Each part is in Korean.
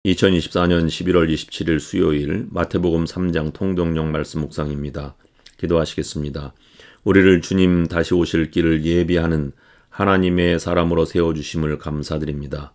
2024년 11월 27일 수요일 마태복음 3장 통독령 말씀 묵상입니다. 기도하시겠습니다. 우리를 주님 다시 오실 길을 예비하는 하나님의 사람으로 세워주심을 감사드립니다.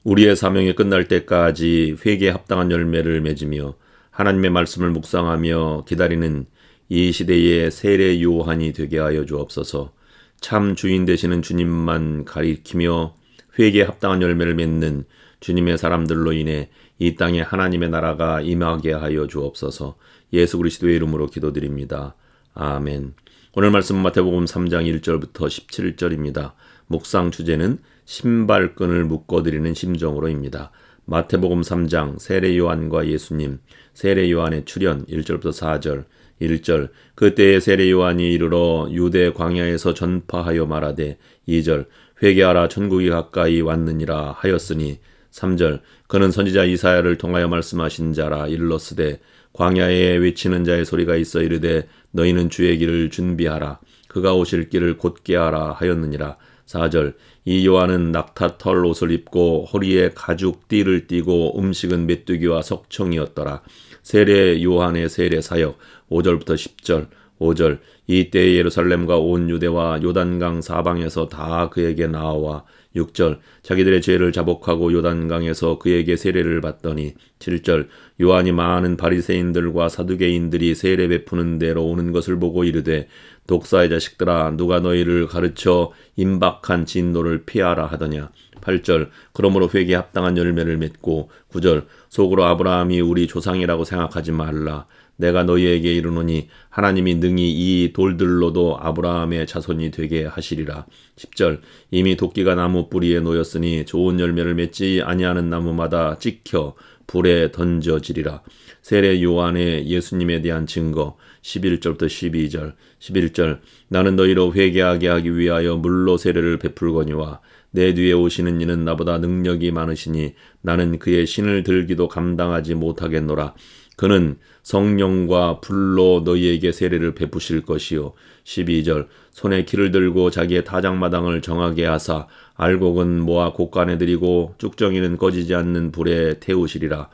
우리의 사명이 끝날 때까지 회개에 합당한 열매를 맺으며 하나님의 말씀을 묵상하며 기다리는 이 시대의 세례 요한이 되게 하여 주옵소서. 참 주인 되시는 주님만 가리키며 회개에 합당한 열매를 맺는 주님의 사람들로 인해 이 땅에 하나님의 나라가 임하게 하여 주옵소서. 예수 그리스도의 이름으로 기도드립니다. 아멘. 오늘 말씀 마태복음 3장 1절부터 17절입니다. 묵상 주제는 신발끈을 묶어드리는 심정으로입니다. 마태복음 3장 세례 요한과 예수님, 세례 요한의 출현 1절부터 4절. 1절 그때에 세례 요한이 이르러 유대 광야에서 전파하여 말하되 2절 회개하라 천국이 가까이 왔느니라 하였으니 3절 그는 선지자 이사야를 통하여 말씀하신 자라 일렀으되 광야에 외치는 자의 소리가 있어 이르되 너희는 주의 길을 준비하라 그가 오실 길을 곧게 하라 하였느니라. 4절 이 요한은 낙타 털 옷을 입고 허리에 가죽 띠를 띠고 음식은 메뚜기와 석청이었더라. 세례 요한의 세례 사역 5절부터 10절. 5절 이때에 예루살렘과 온 유대와 요단강 사방에서 다 그에게 나와 6절 자기들의 죄를 자복하고 요단강에서 그에게 세례를 받더니 7절 요한이 많은 바리새인들과 사두개인들이 세례 베푸는 데로 오는 것을 보고 이르되 독사의 자식들아 누가 너희를 가르쳐 임박한 진노를 피하라 하더냐. 8절 그러므로 회개에 합당한 열매를 맺고 9절 속으로 아브라함이 우리 조상이라고 생각하지 말라. 내가 너희에게 이르노니 하나님이 능히 이 돌들로도 아브라함의 자손이 되게 하시리라. 10절 이미 도끼가 나무 뿌리에 놓였으니 좋은 열매를 맺지 아니하는 나무마다 찍혀 불에 던져지리라. 세례 요한의 예수님에 대한 증거 11절부터 12절. 11절 나는 너희로 회개하게 하기 위하여 물로 세례를 베풀거니와 내 뒤에 오시는 이는 나보다 능력이 많으시니 나는 그의 신을 들기도 감당하지 못하겠노라. 그는 성령과 불로 너희에게 세례를 베푸실 것이요. 12절 손에 키를 들고 자기의 타작마당을 정하게 하사 알곡은 모아 곳간에 들이고 쭉정이는 꺼지지 않는 불에 태우시리라.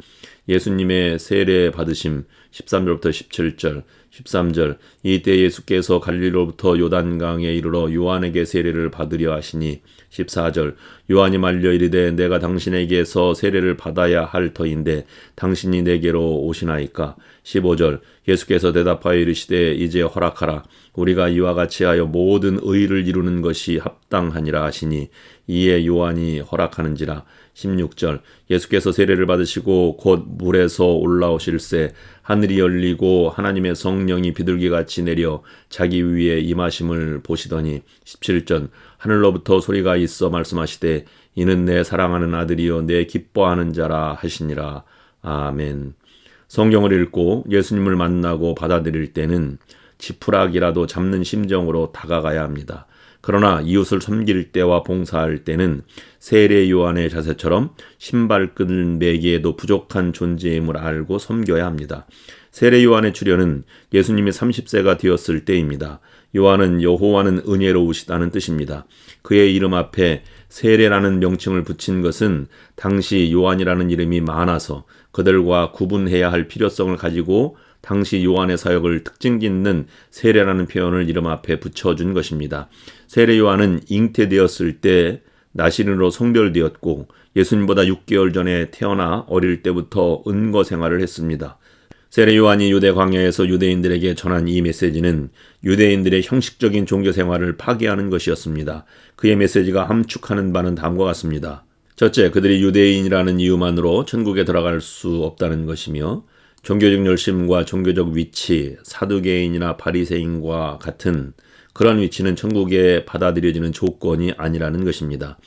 예수님의 세례 받으심 13절부터 17절. 13절 이때 예수께서 갈릴리로부터 요단강에 이르러 요한에게 세례를 받으려 하시니 14절 요한이 말려 이르되 내가 당신에게서 세례를 받아야 할 터인데 당신이 내게로 오시나이까. 15절 예수께서 대답하여 이르시되 이제 허락하라. 우리가 이와 같이 하여 모든 의를 이루는 것이 합당하니라 하시니 이에 요한이 허락하는지라. 16절 예수께서 세례를 받으시고 곧 물에서 올라오실새 하늘이 열리고 하나님의 성령이 비둘기같이 내려 자기 위에 임하심을 보시더니 17절 하늘로부터 소리가 있어 말씀하시되 이는 내 사랑하는 아들이요 내 기뻐하는 자라 하시니라. 아멘. 성경을 읽고 예수님을 만나고 받아들일 때는 지푸라기라도 잡는 심정으로 다가가야 합니다. 그러나 이웃을 섬길 때와 봉사할 때는 세례 요한의 자세처럼 신발끈을 매기에도 부족한 존재임을 알고 섬겨야 합니다. 세례 요한의 출현은 예수님이 30세가 되었을 때입니다. 요한은 여호와는 은혜로우시다는 뜻입니다. 그의 이름 앞에 세례라는 명칭을 붙인 것은 당시 요한이라는 이름이 많아서 그들과 구분해야 할 필요성을 가지고 당시 요한의 사역을 특징짓는 세례라는 표현을 이름 앞에 붙여준 것입니다. 세례 요한은 잉태되었을 때 나시린으로 성별되었고 예수님보다 6개월 전에 태어나 어릴 때부터 은거 생활을 했습니다. 세례 요한이 유대 광야에서 유대인들에게 전한 이 메시지는 유대인들의 형식적인 종교 생활을 파괴하는 것이었습니다. 그의 메시지가 함축하는 바는 다음과 같습니다. 첫째, 그들이 유대인이라는 이유만으로 천국에 들어갈 수 없다는 것이며 종교적 열심과 종교적 위치, 사두개인이나 바리새인과 같은 그런 위치는 천국에 받아들여지는 조건이 아니라는 것입니다.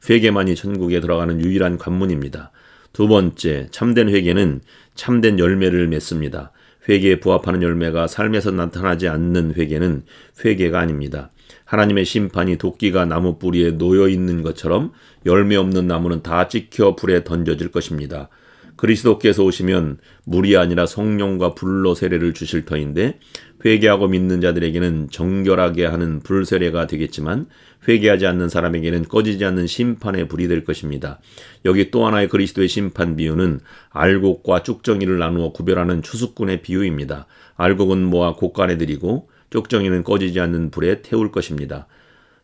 회개만이 천국에 들어가는 유일한 관문입니다. 두 번째, 참된 회개는 참된 열매를 맺습니다. 회개에 부합하는 열매가 삶에서 나타나지 않는 회개는 회개가 아닙니다. 하나님의 심판이 도끼가 나무 뿌리에 놓여 있는 것처럼 열매 없는 나무는 다 찍혀 불에 던져질 것입니다. 그리스도께서 오시면 물이 아니라 성령과 불로 세례를 주실 터인데 회개하고 믿는 자들에게는 정결하게 하는 불세례가 되겠지만 회개하지 않는 사람에게는 꺼지지 않는 심판의 불이 될 것입니다. 여기 또 하나의 그리스도의 심판 비유는 알곡과 쭉정이를 나누어 구별하는 추수꾼의 비유입니다. 알곡은 모아 곡간에 들이고 쪽정이는 꺼지지 않는 불에 태울 것입니다.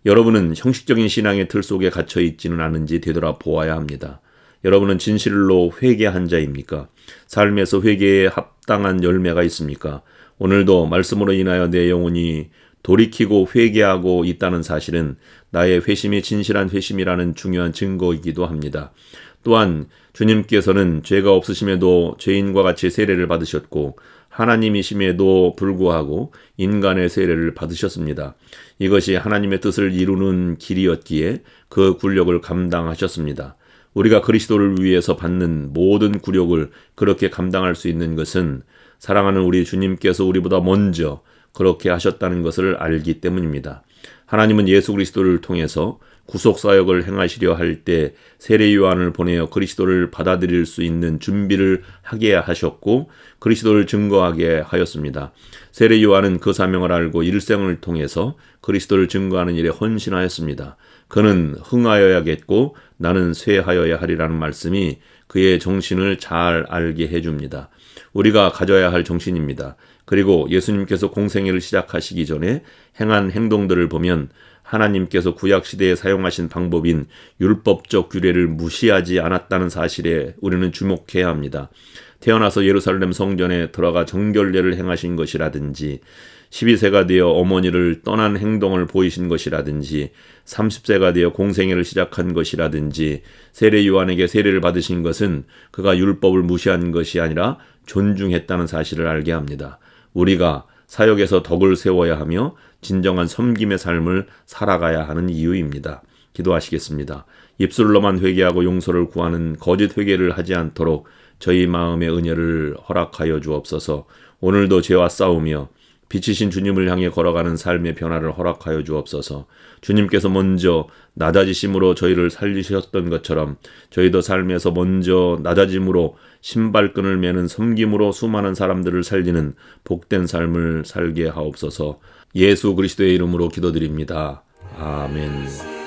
여러분은 형식적인 신앙의 틀 속에 갇혀 있지는 않은지 되돌아보아야 합니다. 여러분은 진실로 회개한 자입니까? 삶에서 회개에 합당한 열매가 있습니까? 오늘도 말씀으로 인하여 내 영혼이 돌이키고 회개하고 있다는 사실은 나의 회심이 진실한 회심이라는 중요한 증거이기도 합니다. 또한 주님께서는 죄가 없으심에도 죄인과 같이 세례를 받으셨고 하나님이심에도 불구하고 인간의 세례를 받으셨습니다. 이것이 하나님의 뜻을 이루는 길이었기에 그 굴욕을 감당하셨습니다. 우리가 그리스도를 위해서 받는 모든 굴욕을 그렇게 감당할 수 있는 것은 사랑하는 우리 주님께서 우리보다 먼저 그렇게 하셨다는 것을 알기 때문입니다. 하나님은 예수 그리스도를 통해서 구속사역을 행하시려 할 때 세례 요한을 보내어 그리스도를 받아들일 수 있는 준비를 하게 하셨고 그리스도를 증거하게 하였습니다. 세례 요한은 그 사명을 알고 일생을 통해서 그리스도를 증거하는 일에 헌신하였습니다. 그는 흥하여야겠고 나는 쇠하여야 하리라는 말씀이 그의 정신을 잘 알게 해줍니다. 우리가 가져야 할 정신입니다. 그리고 예수님께서 공생애를 시작하시기 전에 행한 행동들을 보면 하나님께서 구약시대에 사용하신 방법인 율법적 규례를 무시하지 않았다는 사실에 우리는 주목해야 합니다. 태어나서 예루살렘 성전에 들어가 정결례를 행하신 것이라든지 12세가 되어 어머니를 떠난 행동을 보이신 것이라든지 30세가 되어 공생애를 시작한 것이라든지 세례 요한에게 세례를 받으신 것은 그가 율법을 무시한 것이 아니라 존중했다는 사실을 알게 합니다. 우리가 사역에서 덕을 세워야 하며 진정한 섬김의 삶을 살아가야 하는 이유입니다. 기도하시겠습니다. 입술로만 회개하고 용서를 구하는 거짓 회개를 하지 않도록 저희 마음의 은혜를 허락하여 주옵소서. 오늘도 죄와 싸우며 빛이신 주님을 향해 걸어가는 삶의 변화를 허락하여 주옵소서. 주님께서 먼저 낮아지심으로 저희를 살리셨던 것처럼 저희도 삶에서 먼저 낮아짐으로 신발끈을 매는 섬김으로 수많은 사람들을 살리는 복된 삶을 살게 하옵소서. 예수 그리스도의 이름으로 기도드립니다. 아멘.